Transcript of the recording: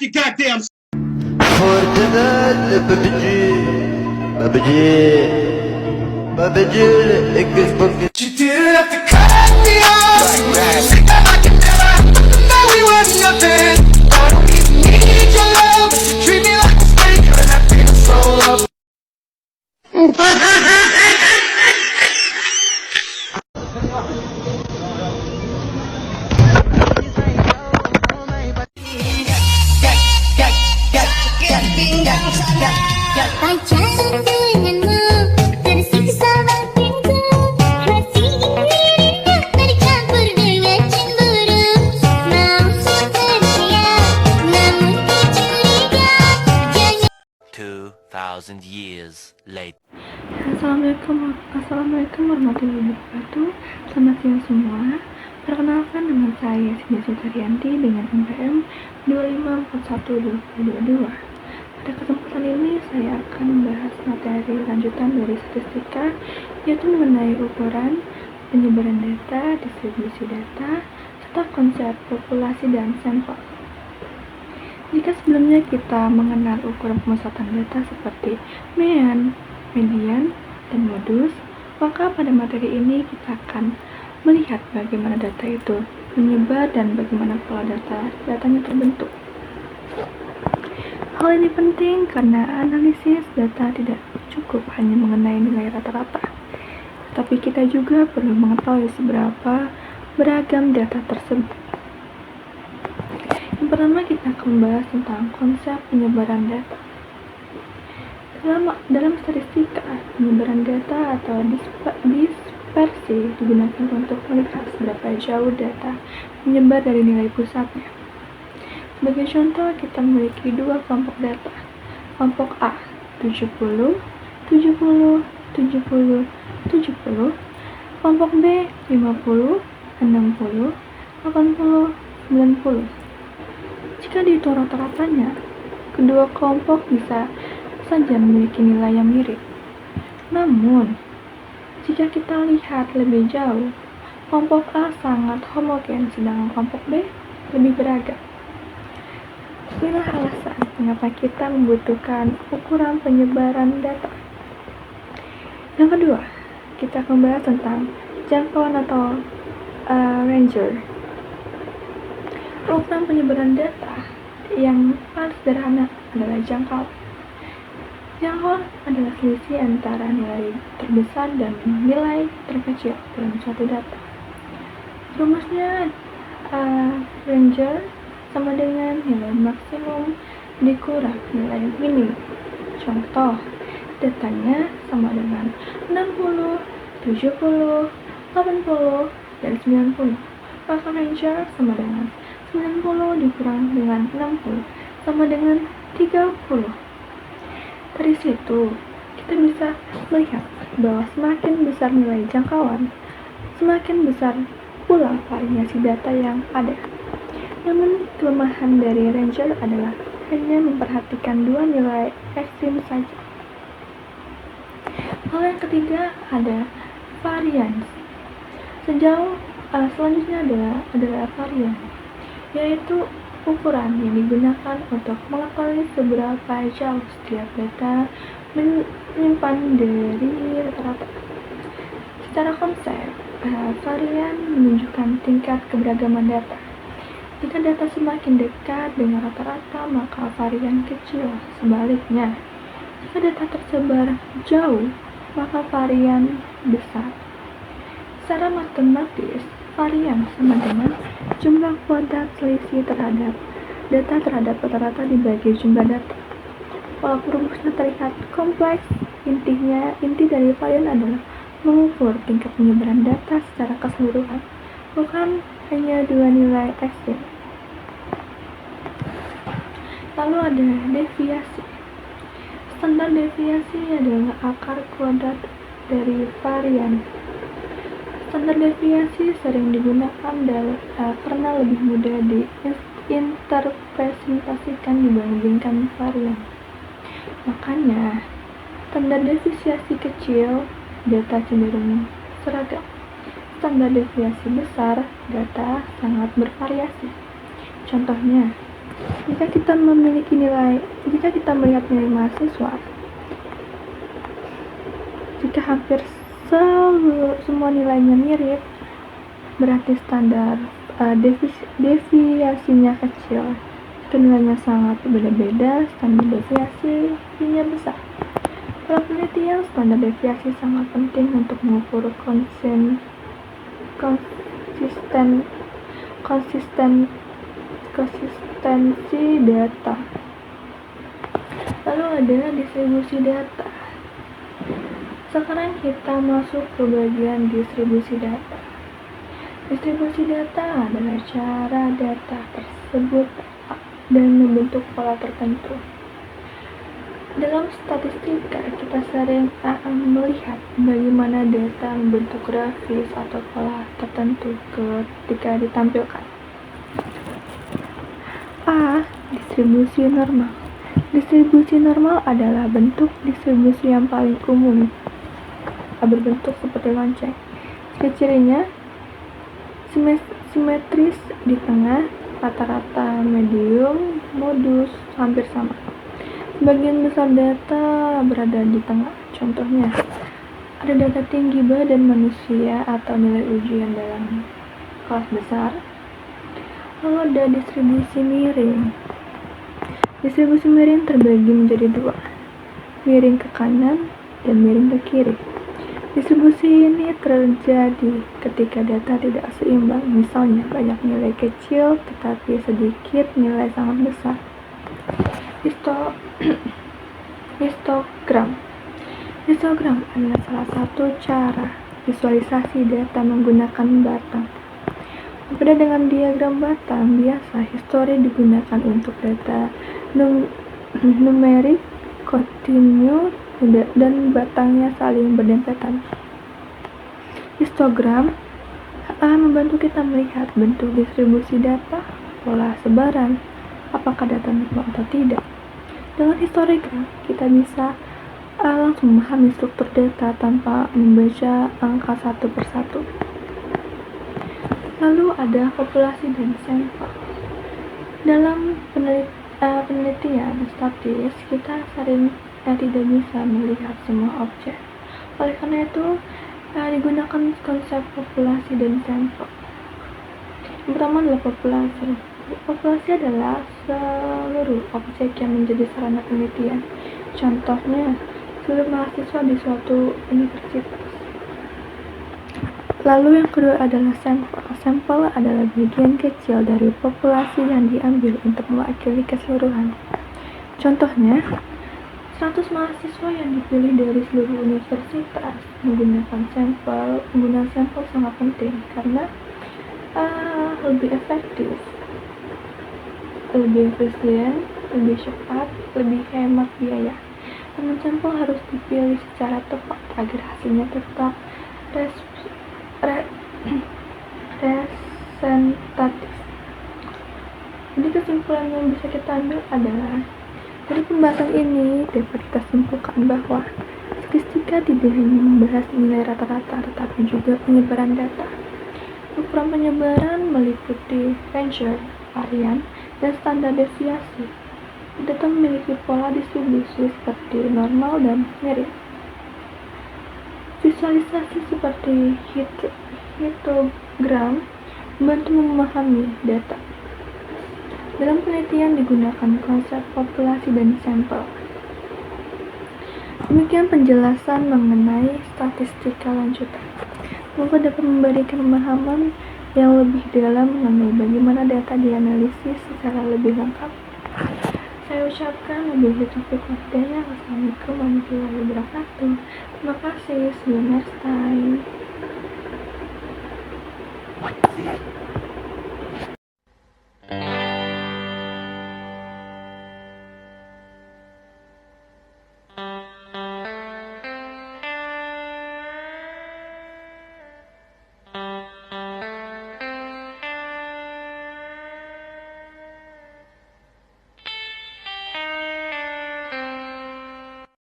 your goddamn. Fortnite PUBG PUBG X bucket. You didn't have to cut me off. Say that I can never. That we were nothing. I don't even need your love. You treat me like a snake, and I feel so love. Pacaran denganmu tersiksa batinku, masih ingin dari campur dengan cemburu. Mau setia, namun kecuriga, jangan. 2,000 years later. Assalamualaikum warahmatullahi wabarakatuh. Selamat siang semua. Perkenalkan, nama saya Sinta Citarianti dengan NPM 25412022. Pada kesempatan ini saya akan membahas materi lanjutan dari statistika, yaitu mengenai ukuran, penyebaran data, distribusi data, serta konsep populasi dan sampel. Jika sebelumnya kita mengenal ukuran pemusatan data seperti mean, median, dan modus, maka pada materi ini kita akan melihat bagaimana data itu menyebar dan bagaimana pola datanya terbentuk. Hal ini penting karena analisis data tidak cukup hanya mengenai nilai rata-rata, tapi kita juga perlu mengetahui seberapa beragam data tersebut. Yang pertama, kita akan membahas tentang konsep penyebaran data. Dalam statistika, penyebaran data atau dispersi digunakan untuk melihat seberapa jauh data menyebar dari nilai pusatnya. Sebagai contoh, kita memiliki dua kelompok data. Kelompok A, 70, 70, 70, 70. Kelompok B, 50, 60, 80, 90. Jika dihitung rata-ratanya, kedua kelompok bisa saja memiliki nilai yang mirip. Namun, jika kita lihat lebih jauh, kelompok A sangat homogen, sedangkan kelompok B lebih beragam. Inilah alasan mengapa kita membutuhkan ukuran penyebaran data. Yang kedua, kita akan membahas tentang jangkauan atau ranger. Ukuran penyebaran data yang paling sederhana adalah jangkauan. Jangkauan adalah selisih antara nilai terbesar dan nilai terkecil dalam suatu data. Rumusnya ranger sama dengan nilai maksimum dikurang nilai minimum. Contoh, datanya sama dengan 60, 70, 80, dan 90. Maka ranger sama dengan 90 dikurang dengan 60 sama dengan 30. Dari situ, kita bisa melihat bahwa semakin besar nilai jangkauan, semakin besar pula variasi data yang ada. Namun, kelemahan dari ranger adalah hanya memperhatikan dua nilai ekstrim saja. Hal yang ketiga ada varians. Selanjutnya adalah varian, yaitu ukuran yang digunakan untuk mengetahui seberapa jauh setiap data menyimpan dari rata-rata. Secara konsep, varian menunjukkan tingkat keberagaman data. Jika data semakin dekat dengan rata-rata, maka varian kecil. Sebaliknya, jika data tersebar jauh, maka varian besar. Secara matematis, varian sama dengan jumlah kuadrat selisih terhadap data terhadap rata-rata dibagi jumlah data. Walaupun rumusnya terlihat kompleks, inti dari varian adalah mengukur tingkat penyebaran data secara keseluruhan, bukan hanya dua nilai ekstrim. Lalu ada deviasi. Standar deviasi adalah akar kuadrat dari varian. Standar deviasi sering digunakan karena lebih mudah diinterpretasikan dibandingkan varian. Makanya, standar deviasi kecil, data cenderung seragam. Standar deviasi besar, data sangat bervariasi. Contohnya, Jika kita melihat nilai mahasiswa, jika hampir semua nilainya mirip, berarti standar deviasinya kecil. Jika nilainya sangat berbeda-beda, standar deviasinya besar. Dalam penelitian, standar deviasi sangat penting untuk mengukur konsistensi data. Lalu ada distribusi data. Sekarang kita masuk ke bagian distribusi data. Distribusi data adalah cara data tersebut dan membentuk pola tertentu. Dalam statistika, kita sering melihat bagaimana data membentuk grafis atau pola tertentu ketika ditampilkan. A. Distribusi normal. Distribusi normal adalah bentuk distribusi yang paling umum, berbentuk seperti lonceng. Ciri-cirinya simetris di tengah, rata-rata, medium, modus hampir sama. Sebagian besar data berada di tengah. Contohnya, ada data tinggi badan manusia atau nilai ujian dalam kelas besar. Lalu ada distribusi miring. Distribusi miring terbagi menjadi dua, miring ke kanan dan miring ke kiri. Distribusi ini terjadi ketika data tidak seimbang, misalnya banyak nilai kecil tetapi sedikit nilai sangat besar. Histogram. Histogram adalah salah satu cara visualisasi data menggunakan batang. Berbeda dengan diagram batang biasa, histori digunakan untuk data numerik, kontinu, dan batangnya saling berdempetan. Histogram membantu kita melihat bentuk distribusi data, pola sebaran, apakah data normal atau tidak. Dengan histogram, kita bisa langsung memahami struktur data tanpa membaca angka satu persatu. Lalu ada populasi dan sampel. Dalam penelitian statis, kita sering tidak bisa melihat semua objek. Oleh karena itu, digunakan konsep populasi dan sampel. Yang pertama adalah populasi. Populasi adalah seluruh objek yang menjadi sarana penelitian. Contohnya, seluruh mahasiswa di suatu universitas. Lalu yang kedua adalah sampel. Sampel adalah bagian kecil dari populasi yang diambil untuk mewakili keseluruhan. Contohnya, 100 mahasiswa yang dipilih dari seluruh universitas menggunakan sampel. Penggunaan sampel sangat penting karena lebih efektif, lebih efisien, lebih cepat, lebih hemat biaya. Namun sampel harus dipilih secara tepat agar hasilnya tetap representatif. Jadi kesimpulan yang bisa kita ambil adalah dari pembahasan ini dapat kita simpulkan bahwa statistika tidak hanya membahas nilai rata-rata tetapi juga penyebaran data. Ukuran penyebaran meliputi range, varian, dan standar deviasi. Data memiliki pola distribusi seperti normal dan miring. Visualisasi seperti histogram membantu memahami data. Dalam penelitian digunakan konsep populasi dan sampel. Demikian penjelasan mengenai statistika lanjutan. Semoga dapat memberikan pemahaman yang lebih dalam mengenai bagaimana data dianalisis secara lebih lengkap. Saya ucapkan wabillahi taufiq wal hidayah. Wassalamualaikum warahmatullahi wabarakatuh. Terima kasih. See you next time.